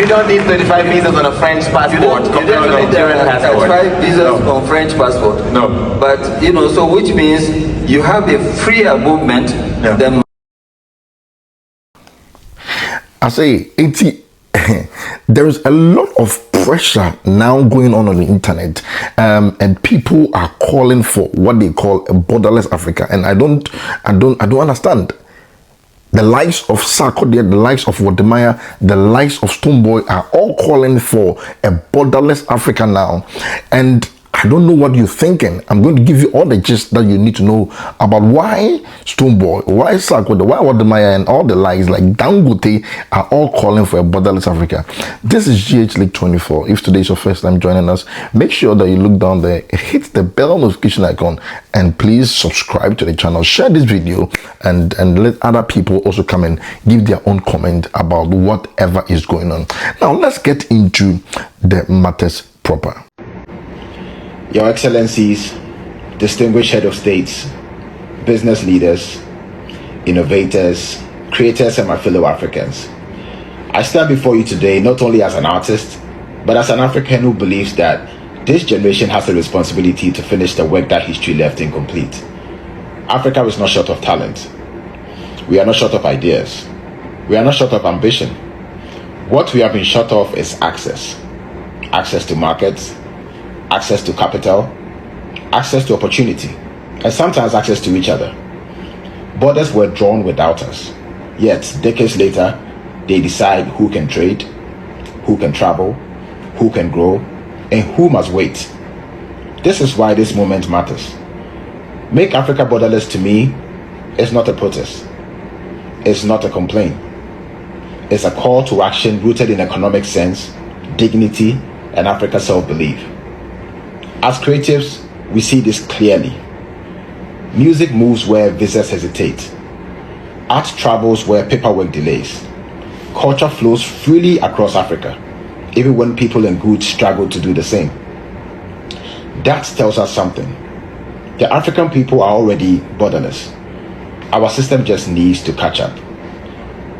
You don't need 35 visas on a French passport compared to a Nigerian passport. 35 visas on French passport. No. But, so which means you have a freer movement than... I say, there is a lot of pressure now going on the internet, and people are calling for what they call a borderless Africa, and I don't understand. The likes of Sarkodie, the likes of Wodemaya, the likes of Stonebuoy are all calling for a borderless Africa now, and I don't know what you're thinking. I'm going to give you all the gist that you need to know about why Stonebuoy, why Sarkodie, why Wodemaya, and all the likes like Dangote are all calling for a borderless Africa. This is GH League 24. If today is your first time joining us, make sure that you look down there, hit the bell notification icon, and please subscribe to the channel. Share this video and let other people also come and give their own comment about whatever is going on. Now let's get into the matters proper. Your Excellencies, distinguished head of states, business leaders, innovators, creators, and my fellow Africans. I stand before you today not only as an artist, but as an African who believes that this generation has a responsibility to finish the work that history left incomplete. Africa is not short of talent. We are not short of ideas. We are not short of ambition. What we have been short of is access. Access to markets, access to capital, access to opportunity, and sometimes access to each other. Borders were drawn without us, yet decades later, they decide who can trade, who can travel, who can grow, and who must wait. This is why this moment matters. Make Africa Borderless to me is not a protest. It's not a complaint. It's a call to action rooted in economic sense, dignity, and Africa's self-belief. As creatives, we see this clearly. Music moves where visas hesitate. Art travels where paperwork delays. Culture flows freely across Africa, even when people and goods struggle to do the same. That tells us something. The African people are already borderless. Our system just needs to catch up.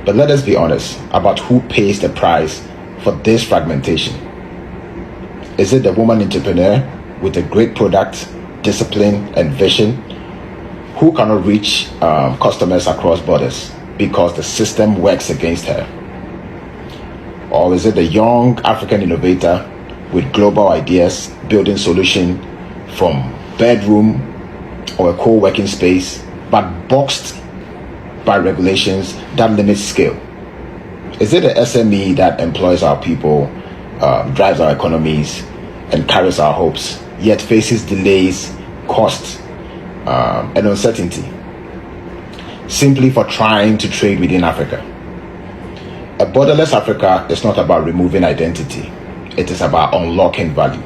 But let us be honest about who pays the price for this fragmentation. Is it the woman entrepreneur with a great product, discipline, and vision, who cannot reach customers across borders because the system works against her? Or is it the young African innovator with global ideas, building solution from bedroom or a co-working space, but boxed by regulations that limit scale? Is it the SME that employs our people, drives our economies, and carries our hopes, yet faces delays, costs, and uncertainty, simply for trying to trade within Africa? A borderless Africa is not about removing identity. It is about unlocking value.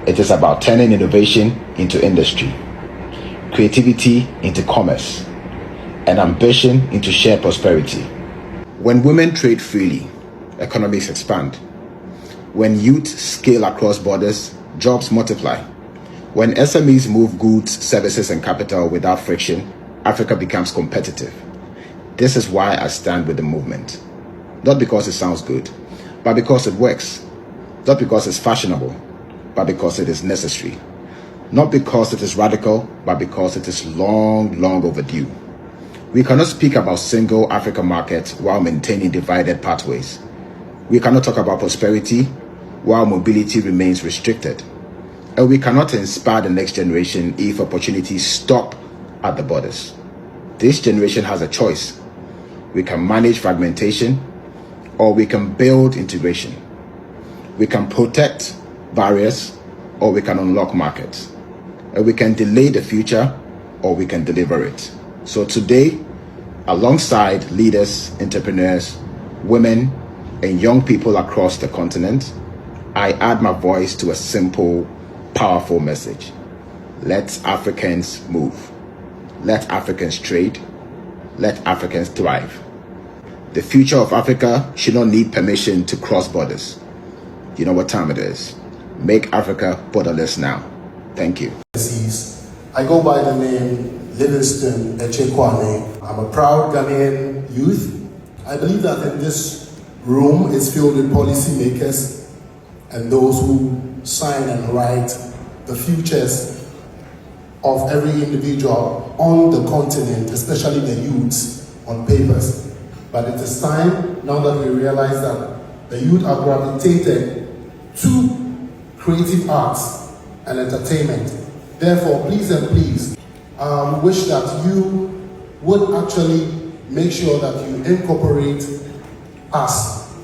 It is about turning innovation into industry, creativity into commerce, and ambition into shared prosperity. When women trade freely, economies expand. When youth scale across borders, jobs multiply. When SMEs move goods, services, and capital without friction, Africa becomes competitive. This is why I stand with the movement. Not because it sounds good, but because it works. Not because it's fashionable, but because it is necessary. Not because it is radical, but because it is long overdue. We cannot speak about single African markets while maintaining divided pathways. We cannot talk about prosperity while mobility remains restricted. And we cannot inspire the next generation if opportunities stop at the borders. This generation has a choice. We can manage fragmentation, or we can build integration. We can protect barriers, or we can unlock markets. And we can delay the future, or we can deliver it. So today, alongside leaders, entrepreneurs, women, and young people across the continent, I add my voice to a simple, powerful message. Let Africans move. Let Africans trade. Let Africans thrive. The future of Africa should not need permission to cross borders. You know what time it is. Make Africa borderless now. Thank you. I go by the name Livingston Echekwane. I'm a proud Ghanaian youth. I believe that in this room is filled with policymakers and those who sign and write the futures of every individual on the continent, especially the youths, on papers. But it is time, now that we realize that the youth are gravitated to creative arts and entertainment. Therefore, please and please, we wish that you would actually make sure that you incorporate us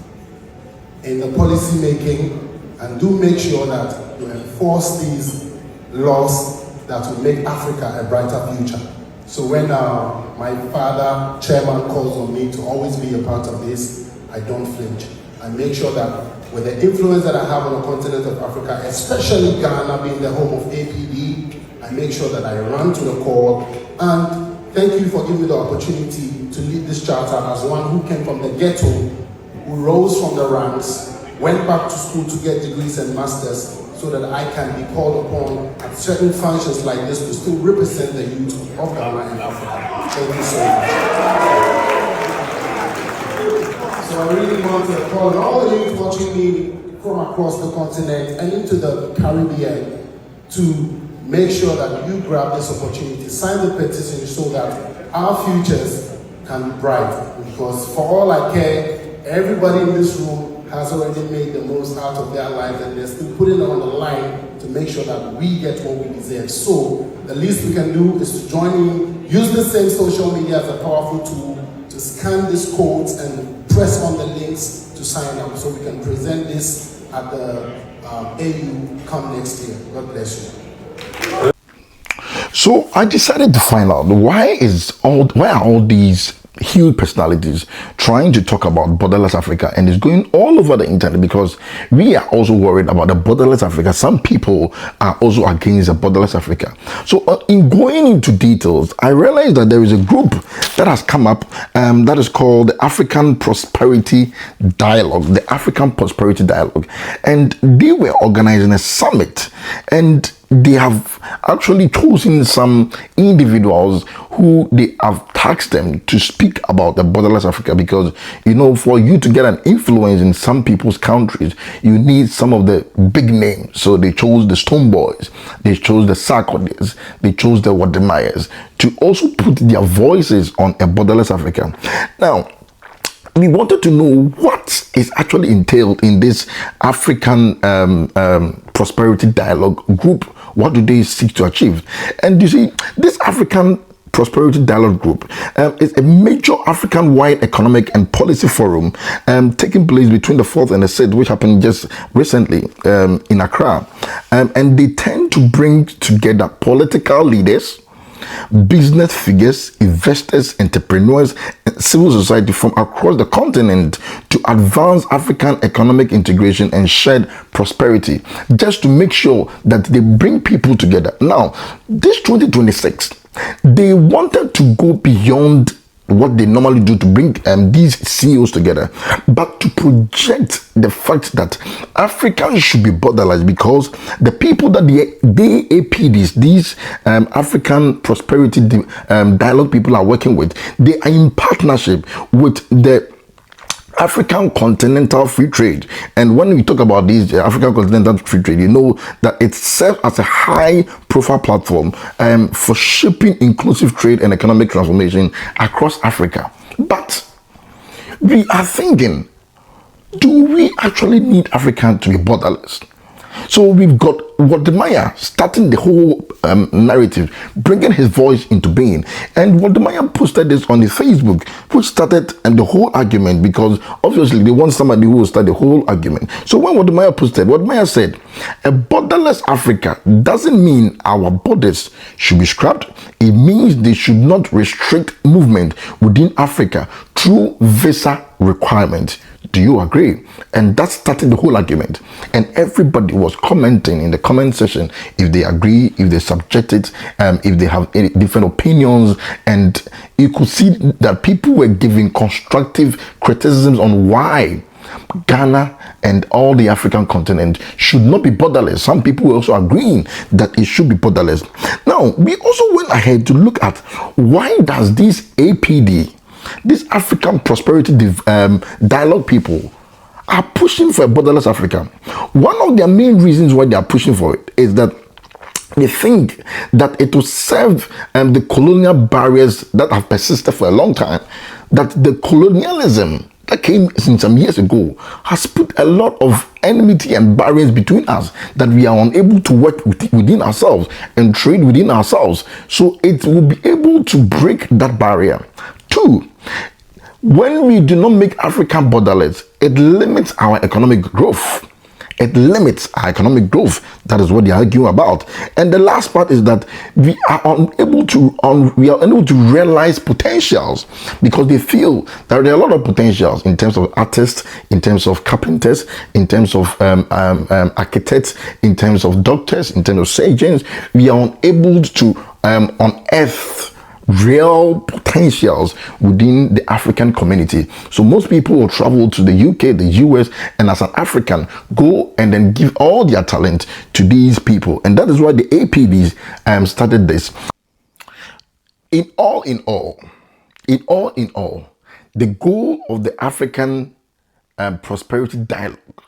in the policy making, and do make sure that you enforce these laws that will make Africa a brighter future. So when my father, chairman, calls on me to always be a part of this, I don't flinch. I make sure that with the influence that I have on the continent of Africa, especially Ghana being the home of APD, I make sure that I run to the call. And thank you for giving me the opportunity to lead this charter as one who came from the ghetto, who rose from the ranks, went back to school to get degrees and masters, so that I can be called upon at certain functions like this to still represent the youth of Ghana and Africa. Thank you so much. So I really want to call on all the youth watching me from across the continent and into the Caribbean to make sure that you grab this opportunity, sign the petition so that our futures can be bright. Because for all I care, everybody in this room has already made the most out of their life, and they're still putting it on the line to make sure that we get what we deserve. So the least we can do is to join in, use the same social media as a powerful tool to scan these codes and press on the links to sign up, so we can present this at the AU come next year. God bless you. So I decided to find out why are all these huge personalities trying to talk about borderless Africa, and it's going all over the internet, because we are also worried about the borderless Africa. Some people are also against the borderless Africa. So in going into details, I realized that there is a group that has come up that is called the African Prosperity Dialogue, and they were organizing a summit, and they have actually chosen some individuals who they have tasked them to speak about the borderless Africa, because for you to get an influence in some people's countries, you need some of the big names. So they chose the Stonebuoys, they chose the Sarkodies, they chose the Wodemayas to also put their voices on a borderless Africa. Now, we wanted to know what is actually entailed in this African Prosperity Dialogue group. What do they seek to achieve? And you see, this African Prosperity Dialogue Group is a major African-wide economic and policy forum taking place between the 4th and the 6th, which happened just recently in Accra. And they tend to bring together political leaders, business figures, investors, entrepreneurs, and civil society from across the continent to advance African economic integration and shared prosperity, just to make sure that they bring people together. Now, this 2026, they wanted to go beyond what they normally do to bring these CEOs together, but to project the fact that Africans should be borderless, because the people that they APDs, these African Prosperity Dialogue people are working with, they are in partnership with the African Continental Free Trade. And when we talk about these African Continental Free Trade, you know that it serves as a high profile platform for shaping inclusive trade and economic transformation across Africa. But we are thinking, do we actually need Africa to be borderless? So we've got Wodemaya starting the whole narrative, bringing his voice into being. And Wodemaya posted this on his Facebook, which started the whole argument, because obviously they want somebody who will start the whole argument. So when Wodemaya posted, Wodemaya said, a borderless Africa doesn't mean our borders should be scrapped. It means they should not restrict movement within Africa through visa requirements. Do you agree? And that started the whole argument. And everybody was commenting in the comment section if they agree, if they subject it, if they have any different opinions. And you could see that people were giving constructive criticisms on why Ghana and all the African continent should not be borderless. Some people were also agreeing that it should be borderless. Now, we also went ahead to look at why does this APD These African prosperity dialogue people are pushing for a borderless Africa. One of their main reasons why they are pushing for it is that they think that it will serve the colonial barriers that have persisted for a long time, that the colonialism that came since some years ago has put a lot of enmity and barriers between us, that we are unable to work within ourselves and trade within ourselves. So it will be able to break that barrier. Two, when we do not make Africa borderless, it limits our economic growth. It limits our economic growth. That is what they argue about. And the last part is that we are unable to realize potentials, because they feel that there are a lot of potentials in terms of artists, in terms of carpenters, in terms of architects, in terms of doctors, in terms of surgeons. We are unable to unearth real potentials within the African community. So most people will travel to the UK, the US, and as an African, go and then give all their talent to these people. And that is why the APDs started this. In all, the goal of the African prosperity dialogue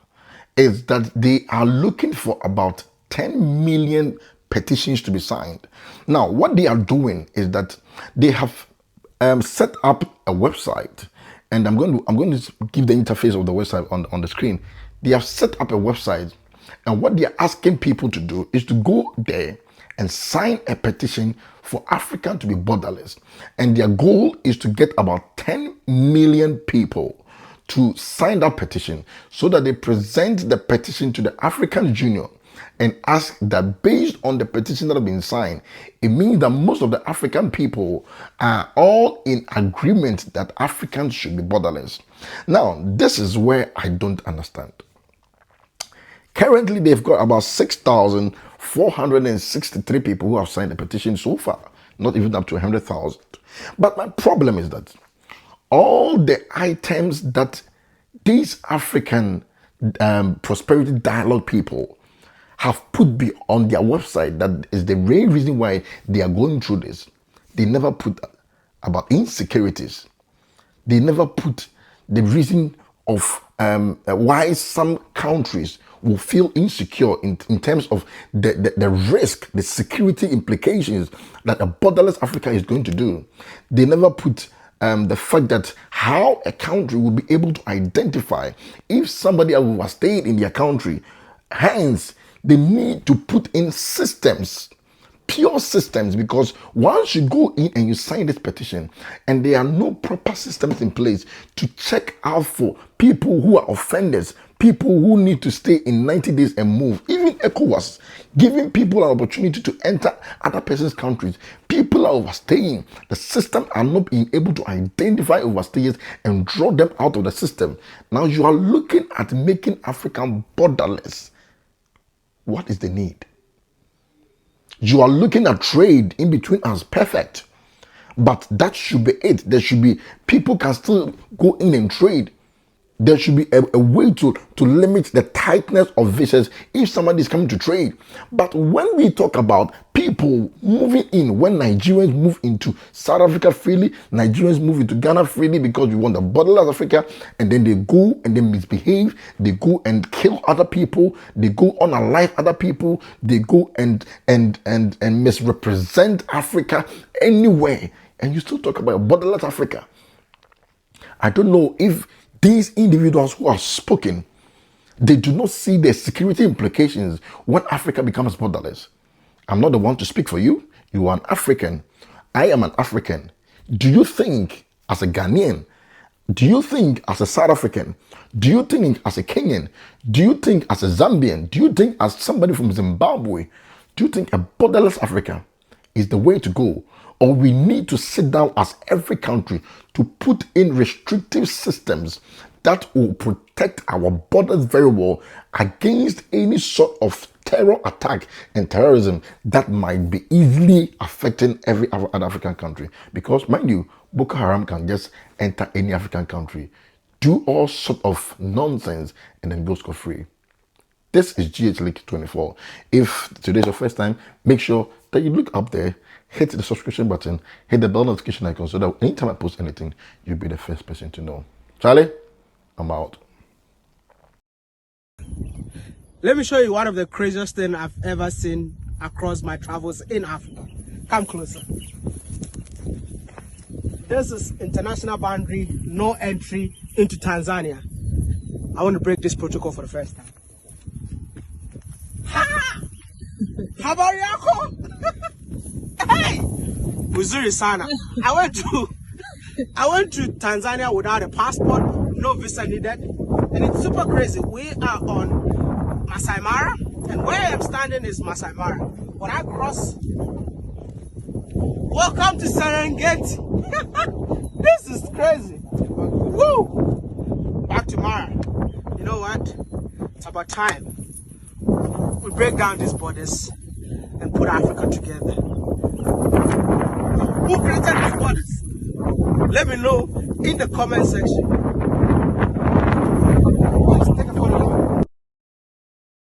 is that they are looking for about 10 million petitions to be signed. Now, what they are doing is that they have set up a website, and I'm going to give the interface of the website on the screen. They have set up a website, and what they are asking people to do is to go there and sign a petition for Africa to be borderless. And their goal is to get about 10 million people to sign that petition, so that they present the petition to the African Union and ask that, based on the petition that have been signed, it means that most of the African people are all in agreement that Africans should be borderless. Now, this is where I don't understand. Currently, they've got about 6,463 people who have signed the petition so far, not even up to 100,000. But my problem is that all the items that these African prosperity dialogue people have put on their website, that is the main reason why they are going through this. They never put about insecurities. They never put the reason of why some countries will feel insecure in terms of the risk, the security implications that a borderless Africa is going to do. They never put the fact that how a country will be able to identify if somebody has overstayed in their country. Hence, they need to put in systems, pure systems, because once you go in and you sign this petition and there are no proper systems in place to check out for people who are offenders, people who need to stay in 90 days and move, even ECOWAS, giving people an opportunity to enter other person's countries, people are overstaying. The system are not being able to identify overstayers and draw them out of the system. Now you are looking at making Africa borderless. What is the need? You are looking at trade in between us, perfect. But that should be it. There should be, people can still go in and trade. There should be a way to limit the tightness of visas if somebody is coming to trade. But when we talk about people moving in, when Nigerians move into South Africa freely, Nigerians move into Ghana freely because we want the borderless Africa, and then they go and they misbehave, they go and kill other people, they go unalive other people, they go and misrepresent Africa anywhere, and you still talk about borderless Africa. I don't know if these individuals who have spoken, they do not see the security implications when Africa becomes borderless. I'm not the one to speak for you. You are an African. I am an African. Do you think as a Ghanaian? Do you think as a South African? Do you think as a Kenyan? Do you think as a Zambian? Do you think as somebody from Zimbabwe? Do you think a borderless Africa is the way to go? Or we need to sit down as every country to put in restrictive systems that will protect our borders very well against any sort of terror attack and terrorism that might be easily affecting every other African country. Because mind you, Boko Haram can just enter any African country, do all sort of nonsense, and then go scot-free. This is GH League 24. If today's your first time, make sure then you look up there, hit the subscription button, hit the bell notification icon so that anytime I post anything, you'll be the first person to know. Charlie, I'm out. Let me show you one of the craziest things I've ever seen across my travels in Africa. Come closer. This is international boundary, no entry into Tanzania. I want to break this protocol for the first time. Ha! Habari yako? Hey! Uzuri sana. I went to Tanzania without a passport, no visa needed, and it's super crazy. We are on Masai Mara, and where I'm standing is Masai Mara. When I cross, welcome to Serengeti. This is crazy. Woo! Back to Mara. You know what? It's about time we break down these borders and put Africa together. Who created these borders? Let me know in the comment section.